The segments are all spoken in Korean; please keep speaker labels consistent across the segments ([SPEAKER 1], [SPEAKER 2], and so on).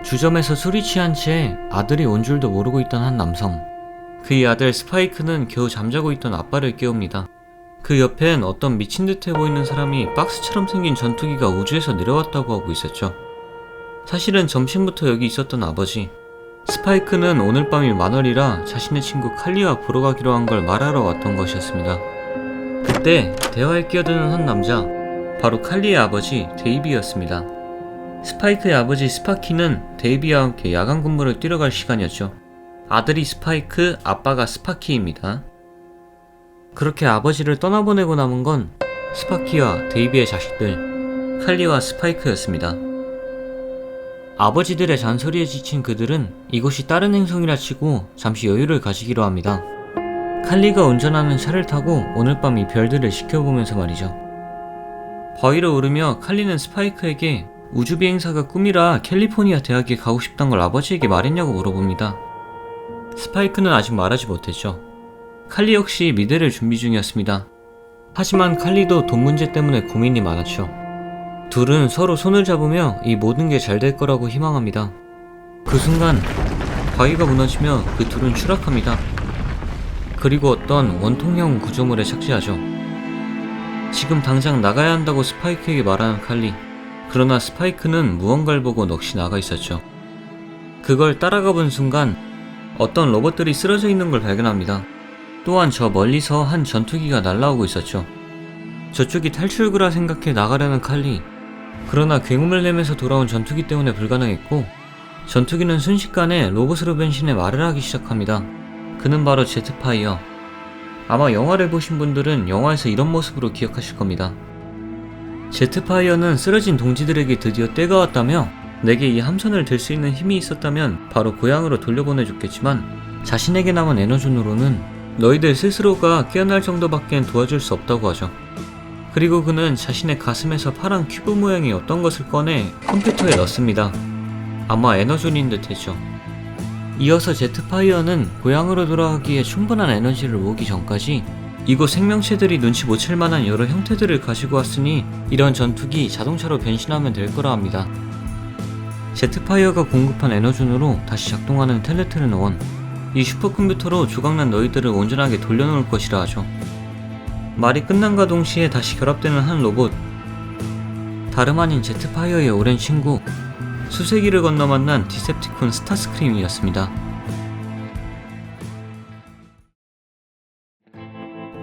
[SPEAKER 1] 주점에서 술이 취한 채 아들이 온 줄도 모르고 있던 한 남성. 그의 아들 스파이크는 겨우 잠자고 있던 아빠를 깨웁니다. 그 옆엔 어떤 미친 듯해 보이는 사람이 박스처럼 생긴 전투기가 우주에서 내려왔다고 하고 있었죠. 사실은 점심부터 여기 있었던 아버지. 스파이크는 오늘 밤이 만월이라 자신의 친구 칼리와 보러 가기로 한 걸 말하러 왔던 것이었습니다. 그때 대화에 끼어드는 한 남자, 바로 칼리의 아버지 데이비였습니다. 스파이크의 아버지 스파키는 데이비와 함께 야간 근무를 뛰러 갈 시간이었죠. 아들이 스파이크, 아빠가 스파키입니다. 그렇게 아버지를 떠나보내고 남은 건 스파키와 데이비의 자식들, 칼리와 스파이크였습니다. 아버지들의 잔소리에 지친 그들은 이곳이 다른 행성이라 치고 잠시 여유를 가지기로 합니다. 칼리가 운전하는 차를 타고 오늘 밤 이 별들을 지켜보면서 말이죠. 바위로 오르며 칼리는 스파이크에게 우주비행사가 꿈이라 캘리포니아 대학에 가고 싶단 걸 아버지에게 말했냐고 물어봅니다. 스파이크는 아직 말하지 못했죠. 칼리 역시 미대를 준비 중이었습니다. 하지만 칼리도 돈 문제 때문에 고민이 많았죠. 둘은 서로 손을 잡으며 이 모든 게 잘 될 거라고 희망합니다. 그 순간 바위가 무너지며 그 둘은 추락합니다. 그리고 어떤 원통형 구조물에 착지하죠. 지금 당장 나가야 한다고 스파이크에게 말하는 칼리. 그러나 스파이크는 무언가를 보고 넋이 나가 있었죠. 그걸 따라가 본 순간 어떤 로봇들이 쓰러져 있는 걸 발견합니다. 또한 저 멀리서 한 전투기가 날아오고 있었죠. 저쪽이 탈출구라 생각해 나가려는 칼리. 그러나 굉음을 내면서 돌아온 전투기 때문에 불가능했고, 전투기는 순식간에 로봇으로 변신해 말을 하기 시작합니다. 그는 바로 제트파이어. 아마 영화를 보신 분들은 영화에서 이런 모습으로 기억하실 겁니다. 제트파이어는 쓰러진 동지들에게 드디어 때가 왔다며 내게 이 함선을 들 수 있는 힘이 있었다면 바로 고향으로 돌려보내줬겠지만, 자신에게 남은 에너존으로는 너희들 스스로가 깨어날 정도밖엔 도와줄 수 없다고 하죠. 그리고 그는 자신의 가슴에서 파란 큐브 모양의 어떤 것을 꺼내 컴퓨터에 넣습니다. 아마 에너존인 듯 했죠. 이어서 제트파이어는 고향으로 돌아가기에 충분한 에너지를 모으기 전까지 이곳 생명체들이 눈치 못 챌 만한 여러 형태들을 가지고 왔으니 이런 전투기 자동차로 변신하면 될 거라 합니다. 제트파이어가 공급한 에너존으로 다시 작동하는 텔레트르노원. 이 슈퍼컴퓨터로 조각난 너희들을 온전하게 돌려놓을 것이라 하죠. 말이 끝남과 동시에 다시 결합되는 한 로봇. 다름 아닌 제트파이어의 오랜 친구, 수세기를 건너 만난 디셉티콘 스타스크림이었습니다.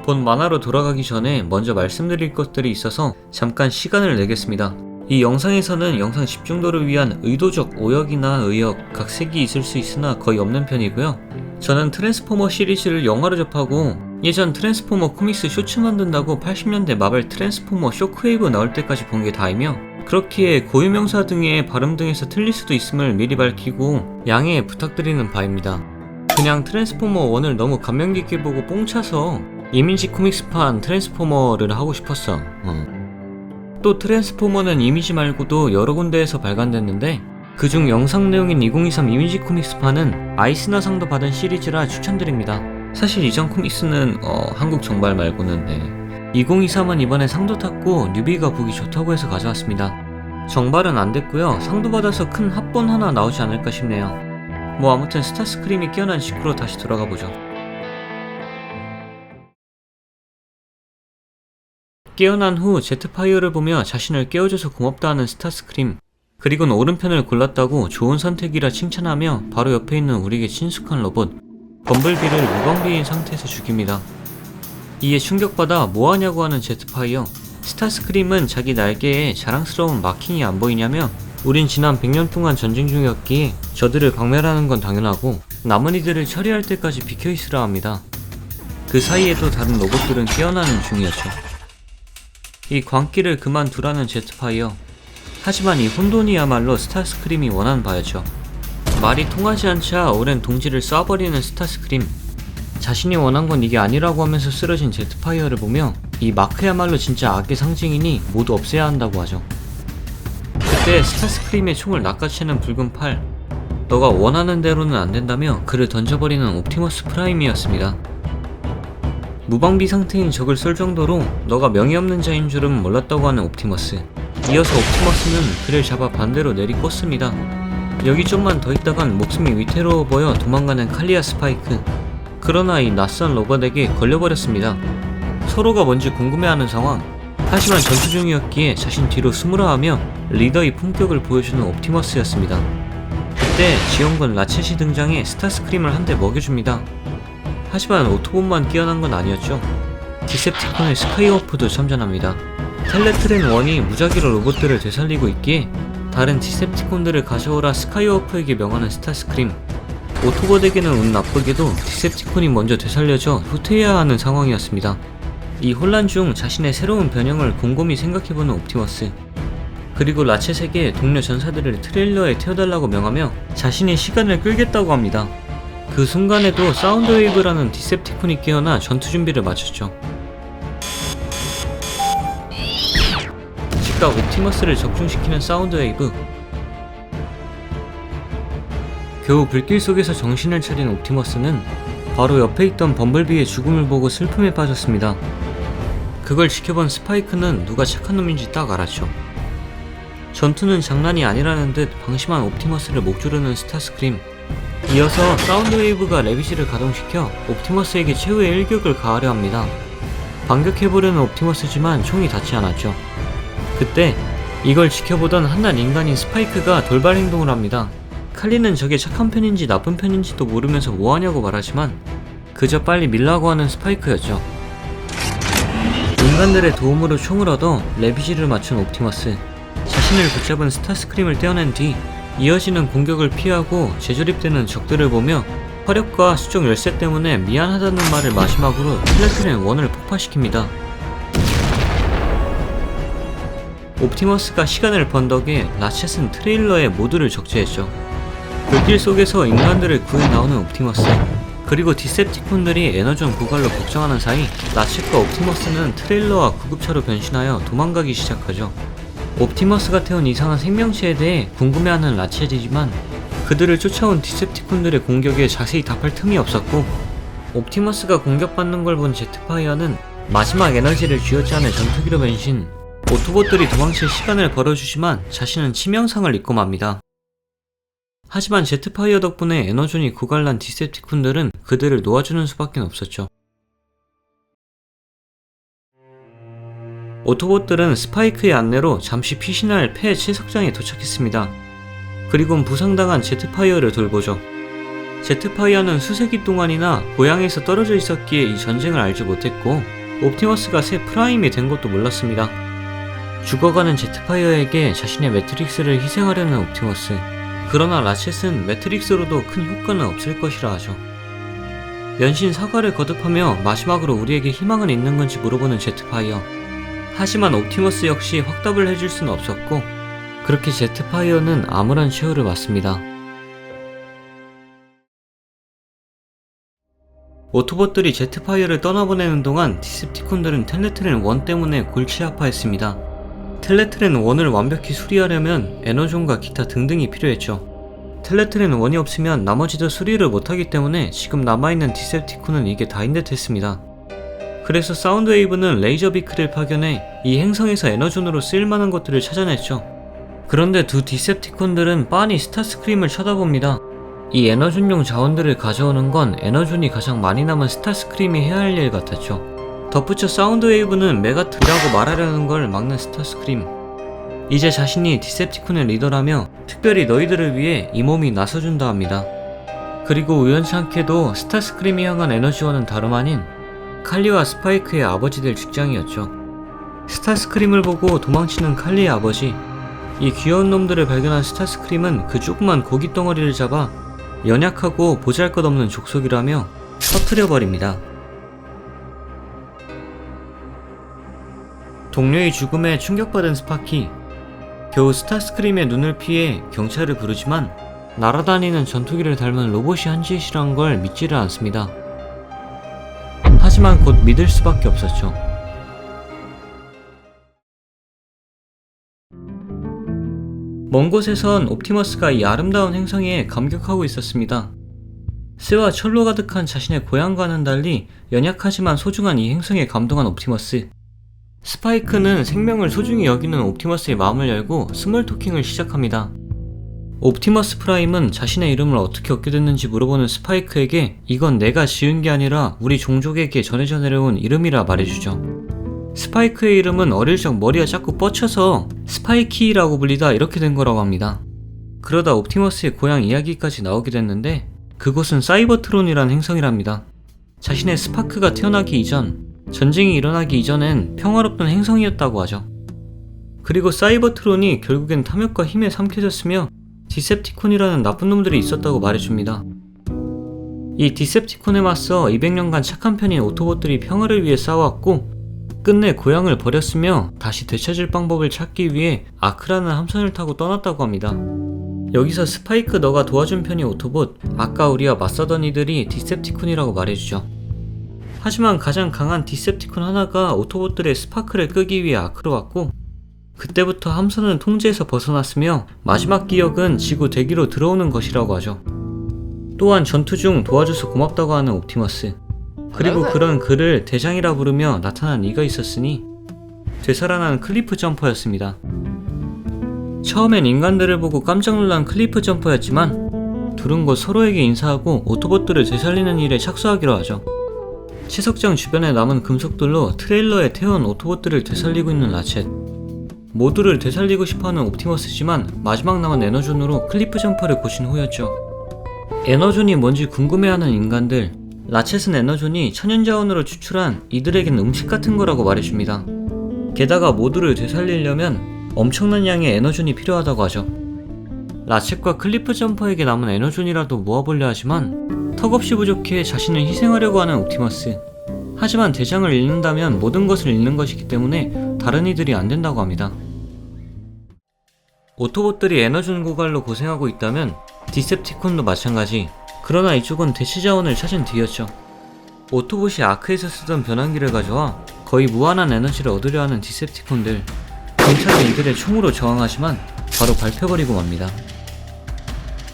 [SPEAKER 1] 본 만화로 돌아가기 전에 먼저 말씀드릴 것들이 있어서 잠깐 시간을 내겠습니다. 이 영상에서는 영상 집중도를 위한 의도적 오역이나 의역, 각색이 있을 수 있으나 거의 없는 편이고요. 저는 트랜스포머 시리즈를 영화로 접하고 예전 트랜스포머 코믹스 쇼츠 만든다고 80년대 마블 트랜스포머 쇼크웨이브 나올 때까지 본 게 다이며, 그렇기에 고유명사 등의 발음 등에서 틀릴 수도 있음을 미리 밝히고 양해 부탁드리는 바입니다. 그냥 트랜스포머 1을 너무 감명 깊게 보고 뽕차서 이미지 코믹스판 트랜스포머를 하고 싶었어. 또 트랜스포머는 이미지 말고도 여러 군데에서 발간됐는데 그중 영상 내용인 2023 이미지 코믹스판은 아이스나 상도 받은 시리즈라 추천드립니다. 사실 이전 코믹스는 한국 정발 말고는 2023은 이번에 상도 탔고 뉴비가 보기 좋다고 해서 가져왔습니다. 정발은 안 됐고요. 상도 받아서 큰 합본 하나 나오지 않을까 싶네요. 뭐 아무튼 스타스크림이 깨어난 직후로 다시 돌아가보죠. 깨어난 후 제트파이어를 보며 자신을 깨워줘서 고맙다하는 스타스크림. 그리고는 오른편을 골랐다고 좋은 선택이라 칭찬하며 바로 옆에 있는 우리에게 친숙한 로봇 범블비를 무방비인 상태에서 죽입니다. 이에 충격받아 뭐하냐고 하는 제트파이어. 스타스크림은 자기 날개에 자랑스러운 마킹이 안 보이냐며 우린 지난 100년 동안 전쟁 중이었기에 저들을 박멸하는 건 당연하고 남은 이들을 처리할 때까지 비켜있으라 합니다. 그 사이에도 다른 로봇들은 깨어나는 중이었죠. 이 광기를 그만두라는 제트파이어. 하지만 이 혼돈이야말로 스타스크림이 원하는 바였죠. 말이 통하지 않자 오랜 동지를 쏴버리는 스타스크림. 자신이 원한 건 이게 아니라고 하면서 쓰러진 제트파이어를 보며 이 마크야말로 진짜 악의 상징이니 모두 없애야 한다고 하죠. 그때 스타스크림의 총을 낚아채는 붉은 팔. 너가 원하는 대로는 안 된다며 그를 던져버리는 옵티머스 프라임이었습니다. 무방비 상태인 적을 쏠 정도로 너가 명예 없는 자인 줄은 몰랐다고 하는 옵티머스. 이어서 옵티머스는 그를 잡아 반대로 내리꽂습니다. 여기 좀만 더 있다간 목숨이 위태로워 보여 도망가는 칼리와 스파이크. 그러나 이 낯선 로봇에게 걸려버렸습니다. 서로가 뭔지 궁금해하는 상황. 하지만 전투 중이었기에 자신 뒤로 숨으라 하며 리더의 품격을 보여주는 옵티머스였습니다. 그때 지원군 라쳇이 등장해 스타스크림을 한 대 먹여줍니다. 하지만 오토봇만 끼어난 건 아니었죠. 디셉티콘의 스카이워프도 참전합니다. 텔레트렌 1이 무작위로 로봇들을 되살리고 있기에 다른 디셉티콘들을 가져오라 스카이워프에게 명하는 스타스크림. 오토봇에게는 운 나쁘게도 디셉티콘이 먼저 되살려져 후퇴해야 하는 상황이었습니다. 이 혼란 중 자신의 새로운 변형을 곰곰이 생각해보는 옵티머스. 그리고 라쳇에게 동료 전사들을 트레일러에 태워달라고 명하며 자신이 시간을 끌겠다고 합니다. 그 순간에도 사운드웨이브라는 디셉티콘이 깨어나 전투 준비를 마쳤죠. 즉각 옵티머스를 적중시키는 사운드웨이브. 겨우 불길 속에서 정신을 차린 옵티머스는 바로 옆에 있던 범블비의 죽음을 보고 슬픔에 빠졌습니다. 그걸 지켜본 스파이크는 누가 착한 놈인지 딱 알았죠. 전투는 장난이 아니라는 듯 방심한 옵티머스를 목조르는 스타스크림. 이어서 사운드웨이브가 레비지를 가동시켜 옵티머스에게 최후의 일격을 가하려 합니다. 반격해보려는 옵티머스지만 총이 닿지 않았죠. 그때 이걸 지켜보던 한낱 인간인 스파이크가 돌발 행동을 합니다. 칼리는 저게 착한 편인지 나쁜 편인지도 모르면서 뭐하냐고 말하지만 그저 빨리 밀라고 하는 스파이크였죠. 인간들의 도움으로 총을 얻어 레비지를 맞춘 옵티머스. 자신을 붙잡은 스타스크림을 떼어낸 뒤 이어지는 공격을 피하고 재조립되는 적들을 보며 화력과 수정 열쇠 때문에 미안하다는 말을 마지막으로 텔레트렌 1을 폭파시킵니다. 옵티머스가 시간을 번 덕에 라쳇은 트레일러에 모두를 적재했죠. 불길 속에서 인간들을 구해 나오는 옵티머스. 그리고 디셉티콘들이 에너존 고갈로 걱정하는 사이 라쳇과 옵티머스는 트레일러와 구급차로 변신하여 도망가기 시작하죠. 옵티머스가 태운 이상한 생명체에 대해 궁금해하는 라쳇이지만 그들을 쫓아온 디셉티콘들의 공격에 자세히 답할 틈이 없었고, 옵티머스가 공격받는 걸 본 제트파이어는 마지막 에너지를 쥐어짜는 전투기로 변신. 오토봇들이 도망칠 시간을 벌어주지만 자신은 치명상을 입고 맙니다. 하지만 제트파이어 덕분에 에너존이 고갈난 디셉티콘들은 그들을 놓아주는 수밖에 없었죠. 오토봇들은 스파이크의 안내로 잠시 피신할 폐 채석장에 도착했습니다. 그리곤 부상당한 제트파이어를 돌보죠. 제트파이어는 수세기 동안이나 고향에서 떨어져 있었기에 이 전쟁을 알지 못했고 옵티머스가 새 프라임이 된 것도 몰랐습니다. 죽어가는 제트파이어에게 자신의 매트릭스를 희생하려는 옵티머스. 그러나 라쳇은 매트릭스로도 큰 효과는 없을 것이라 하죠. 연신 사과를 거듭하며 마지막으로 우리에게 희망은 있는 건지 물어보는 제트파이어. 하지만 옵티머스 역시 확답을 해줄 수는 없었고 그렇게 제트파이어는 암울한 최후를 맞습니다. 오토봇들이 제트파이어를 떠나보내는 동안 디셉티콘들은 텔레트렌 1 때문에 골치 아파했습니다. 텔레트렌 1을 완벽히 수리하려면 에너존과 기타 등등이 필요했죠. 텔레트렌 1이 없으면 나머지도 수리를 못하기 때문에 지금 남아있는 디셉티콘은 이게 다인 듯 했습니다. 그래서 사운드웨이브는 레이저 비크를 파견해 이 행성에서 에너존으로 쓰일만한 것들을 찾아냈죠. 그런데 두 디셉티콘들은 빤히 스타스크림을 쳐다봅니다. 이 에너존용 자원들을 가져오는 건 에너존이 가장 많이 남은 스타스크림이 해야 할 일 같았죠. 덧붙여 사운드웨이브는 메가트라고 말하려는 걸 막는 스타스크림. 이제 자신이 디셉티콘의 리더라며 특별히 너희들을 위해 이 몸이 나서준다 합니다. 그리고 우연찮게도 스타스크림이 향한 에너지원은 다름 아닌 칼리와 스파이크의 아버지들 직장이었죠. 스타스크림을 보고 도망치는 칼리의 아버지. 이 귀여운 놈들을 발견한 스타스크림은 그 조그만 고기 덩어리를 잡아 연약하고 보잘것없는 족속이라며 터뜨려버립니다. 동료의 죽음에 충격받은 스파키. 겨우 스타스크림의 눈을 피해 경찰을 부르지만 날아다니는 전투기를 닮은 로봇이 한 짓이란 걸 믿지를 않습니다. 하지만 곧 믿을 수밖에 없었죠. 먼 곳에선 옵티머스가 이 아름다운 행성에 감격하고 있었습니다. 쇠와 철로 가득한 자신의 고향과는 달리 연약하지만 소중한 이 행성에 감동한 옵티머스. 스파이크는 생명을 소중히 여기는 옵티머스의 마음을 열고 스몰 토킹을 시작합니다. 옵티머스 프라임은 자신의 이름을 어떻게 얻게 됐는지 물어보는 스파이크에게 이건 내가 지은 게 아니라 우리 종족에게 전해져 내려온 이름이라 말해주죠. 스파이크의 이름은 어릴 적 머리가 자꾸 뻗쳐서 스파이키라고 불리다 이렇게 된 거라고 합니다. 그러다 옵티머스의 고향 이야기까지 나오게 됐는데 그곳은 사이버트론이라는 행성이랍니다. 자신의 스파크가 태어나기 이전, 전쟁이 일어나기 이전엔 평화롭던 행성이었다고 하죠. 그리고 사이버트론이 결국엔 탐욕과 힘에 삼켜졌으며 디셉티콘이라는 나쁜 놈들이 있었다고 말해줍니다. 이 디셉티콘에 맞서 200년간 착한 편인 오토봇들이 평화를 위해 싸워왔고 끝내 고향을 버렸으며 다시 되찾을 방법을 찾기 위해 아크라는 함선을 타고 떠났다고 합니다. 여기서 스파이크 너가 도와준 편이 오토봇, 아까 우리와 맞서던 이들이 디셉티콘이라고 말해주죠. 하지만 가장 강한 디셉티콘 하나가 오토봇들의 스파크를 끄기 위해 아크로 왔고 그때부터 함선은 통제에서 벗어났으며 마지막 기억은 지구 대기로 들어오는 것이라고 하죠. 또한 전투 중 도와줘서 고맙다고 하는 옵티머스, 그리고 그런 그를 대장이라 부르며 나타난 이가 있었으니 되살아난 클리프 점퍼였습니다. 처음엔 인간들을 보고 깜짝 놀란 클리프 점퍼였지만 둘은 곧 서로에게 인사하고 오토봇들을 되살리는 일에 착수하기로 하죠. 채석장 주변에 남은 금속들로 트레일러에 태운 오토봇들을 되살리고 있는 라쳇, 모두를 되살리고 싶어하는 옵티머스지만 마지막 남은 에너존으로 클리프 점퍼를 고친 후였죠. 에너존이 뭔지 궁금해하는 인간들, 라쳇은 에너존이 천연자원으로 추출한 이들에겐 음식 같은 거라고 말해줍니다. 게다가 모두를 되살리려면 엄청난 양의 에너존이 필요하다고 하죠. 라쳇과 클리프 점퍼에게 남은 에너존이라도 모아보려 하지만 턱없이 부족해 자신을 희생하려고 하는 옵티머스. 하지만 대장을 잃는다면 모든 것을 잃는 것이기 때문에 다른 이들이 안 된다고 합니다. 오토봇들이 에너존 고갈로 고생하고 있다면 디셉티콘도 마찬가지. 그러나 이쪽은 대체 자원을 찾은 뒤였죠. 오토봇이 아크에서 쓰던 변환기를 가져와 거의 무한한 에너지를 얻으려 하는 디셉티콘들. 경찰은 이들의 총으로 저항하지만 바로 밟혀버리고 맙니다.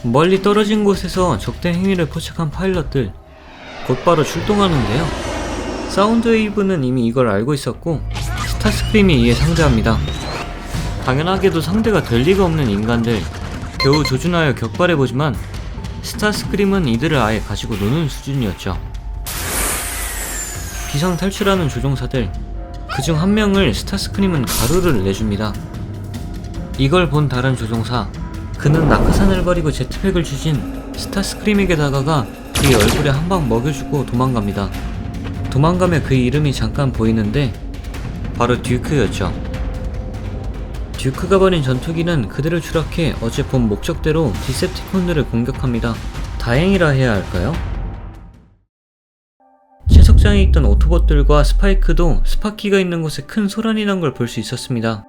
[SPEAKER 1] 멀리 떨어진 곳에서 적대 행위를 포착한 파일럿들 곧바로 출동하는데요. 사운드웨이브는 이미 이걸 알고 있었고 스타스크림이 이에 상대합니다. 당연하게도 상대가 될 리가 없는 인간들, 겨우 조준하여 격발해보지만 스타스크림은 이들을 아예 가지고 노는 수준이었죠. 비상탈출하는 조종사들, 그중 한 명을 스타스크림은 가루를 내줍니다. 이걸 본 다른 조종사, 그는 낙하산을 버리고 제트팩을 주진 스타스크림에게 다가가 그의 얼굴에 한 방 먹여주고 도망갑니다. 도망가며 그의 이름이 잠깐 보이는데 바로 듀크였죠. 듀크가 버린 전투기는 그대로 추락해 어제 본 목적대로 디셉티콘들을 공격합니다. 다행이라 해야 할까요? 채석장에 있던 오토봇들과 스파이크도 스파키가 있는 곳에 큰 소란이 난 걸 볼 수 있었습니다.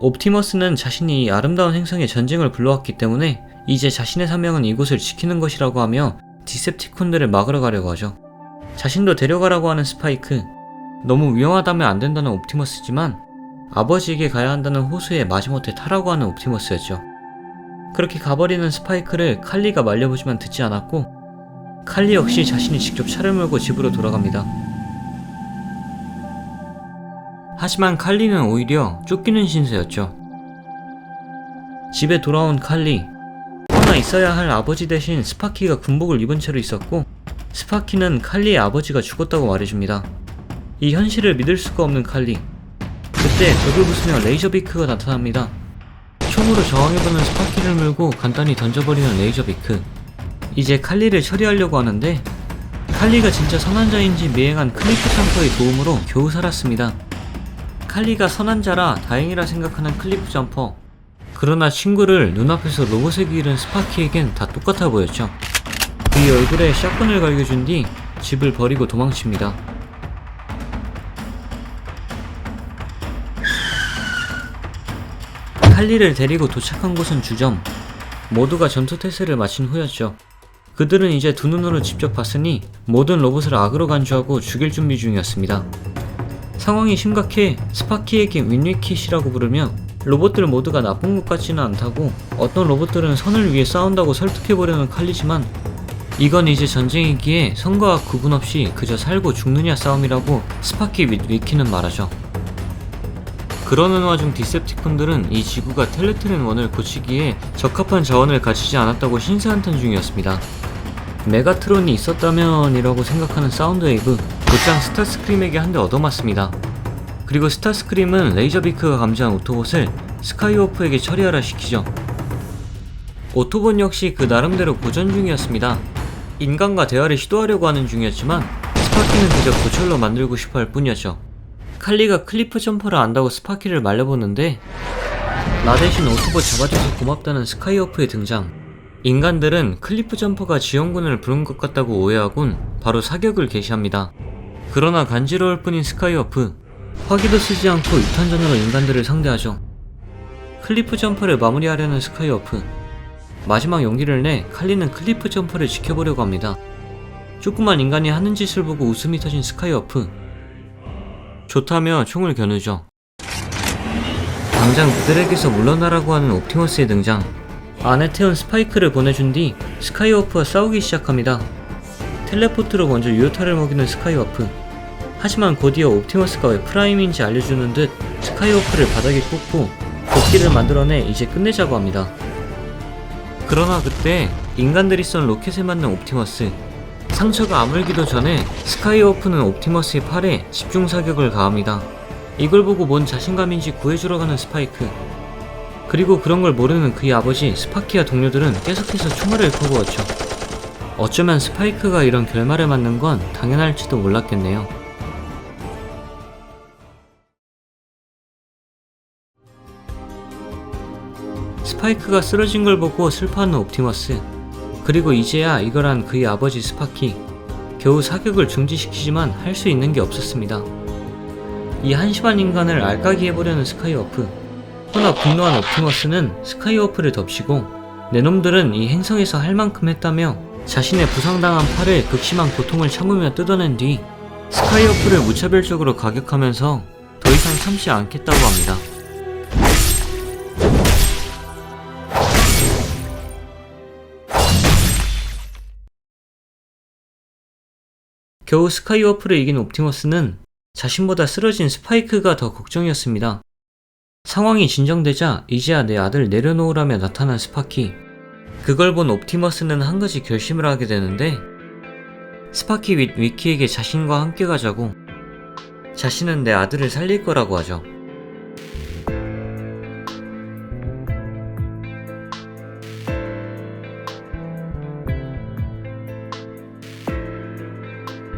[SPEAKER 1] 옵티머스는 자신이 이 아름다운 행성에 전쟁을 불러왔기 때문에 이제 자신의 사명은 이곳을 지키는 것이라고 하며 디셉티콘들을 막으러 가려고 하죠. 자신도 데려가라고 하는 스파이크, 너무 위험하다면 안 된다는 옵티머스지만 아버지에게 가야 한다는 호수에 마지못해 타라고 하는 옵티머스였죠. 그렇게 가버리는 스파이크를 칼리가 말려보지만 듣지 않았고 칼리 역시 자신이 직접 차를 몰고 집으로 돌아갑니다. 하지만 칼리는 오히려 쫓기는 신세였죠. 집에 돌아온 칼리, 하나 있어야 할 아버지 대신 스파키가 군복을 입은 채로 있었고 스파키는 칼리의 아버지가 죽었다고 말해줍니다. 이 현실을 믿을 수가 없는 칼리. 그때 벽을 부수며 레이저 비크가 나타납니다. 총으로 저항해보는 스파키를 물고 간단히 던져버리는 레이저 비크. 이제 칼리를 처리하려고 하는데 칼리가 진짜 선한 자인지 미행한 클리프 점퍼의 도움으로 겨우 살았습니다. 칼리가 선한 자라 다행이라 생각하는 클리프 점퍼. 그러나 친구를 눈앞에서 로봇에 기른 스파키에겐 다 똑같아 보였죠. 그의 얼굴에 샷건을 갈겨준 뒤 집을 버리고 도망칩니다. 칼리를 데리고 도착한 곳은 주점. 모두가 전투 태세를 마친 후였죠. 그들은 이제 두 눈으로 직접 봤으니 모든 로봇을 악으로 간주하고 죽일 준비 중이었습니다. 상황이 심각해 스파키에게 윈위킷이라고 부르며 로봇들 모두가 나쁜 것 같지는 않다고 어떤 로봇들은 선을 위해 싸운다고 설득해보려는 칼리지만 이건 이제 전쟁이기에 선과 악 구분 없이 그저 살고 죽느냐 싸움이라고 스파키 위키는 말하죠. 그러는 와중 디셉티콘들은 이 지구가 텔레트렌 1을 고치기에 적합한 자원을 갖추지 않았다고 신세한탄 중이었습니다. 메가트론이 있었다면 이라고 생각하는 사운드웨이브, 곧장 스타스크림에게 한 대 얻어맞습니다. 그리고 스타스크림은 레이저비크가 감지한 오토봇을 스카이워프에게 처리하라 시키죠. 오토봇 역시 그 나름대로 고전 중이었습니다. 인간과 대화를 시도하려고 하는 중이었지만 스파키는 그저 고철로 만들고 싶어 할 뿐이었죠. 칼리가 클리프 점퍼를 안다고 스파키를 말려보는데 나 대신 오토봇 잡아줘서 고맙다는 스카이워프의 등장. 인간들은 클리프 점퍼가 지원군을 부른 것 같다고 오해하곤 바로 사격을 개시합니다. 그러나 간지러울 뿐인 스카이워프, 화기도 쓰지 않고 유탄전으로 인간들을 상대하죠. 클리프 점퍼를 마무리하려는 스카이워프, 마지막 용기를 내 칼리는 클리프 점퍼를 지켜보려고 합니다. 조그만 인간이 하는 짓을 보고 웃음이 터진 스카이워프, 좋다며 총을 겨누죠. 당장 그들에게서 물러나라고 하는 옵티머스의 등장. 안에 태운 스파이크를 보내준 뒤 스카이워프와 싸우기 시작합니다. 텔레포트로 먼저 유효타를 먹이는 스카이워프. 하지만 곧이어 옵티머스가 왜 프라임인지 알려주는 듯 스카이워프를 바닥에 꽂고 도끼를 만들어내 이제 끝내자고 합니다. 그러나 그때 인간들이 쏜 로켓에 맞는 옵티머스. 상처가 아물기도 전에 스카이워프는 옵티머스의 팔에 집중 사격을 가합니다. 이걸 보고 뭔 자신감인지 구해주러 가는 스파이크. 그리고 그런 걸 모르는 그의 아버지 스파키와 동료들은 계속해서 총알을 퍼부었죠. 어쩌면 스파이크가 이런 결말을 맞는 건 당연할지도 몰랐겠네요. 스파이크가 쓰러진 걸 보고 슬퍼하는 옵티머스. 그리고 이제야 이걸 한 그의 아버지 스파키. 겨우 사격을 중지시키지만 할 수 있는 게 없었습니다. 이 한심한 인간을 알까기 해보려는 스카이워프. 허나 분노한 옵티머스는 스카이워프를 덮치고 내 놈들은 이 행성에서 할 만큼 했다며 자신의 부상당한 팔을 극심한 고통을 참으며 뜯어낸 뒤 스카이워프를 무차별적으로 가격하면서 더 이상 참지 않겠다고 합니다. 겨우 스카이워프를 이긴 옵티머스는 자신보다 쓰러진 스파이크가 더 걱정이었습니다. 상황이 진정되자 이제야 내 아들 내려놓으라며 나타난 스파키. 그걸 본 옵티머스는 한 가지 결심을 하게 되는데 스파키 윗 위키에게 자신과 함께 가자고. 자신은 내 아들을 살릴 거라고 하죠.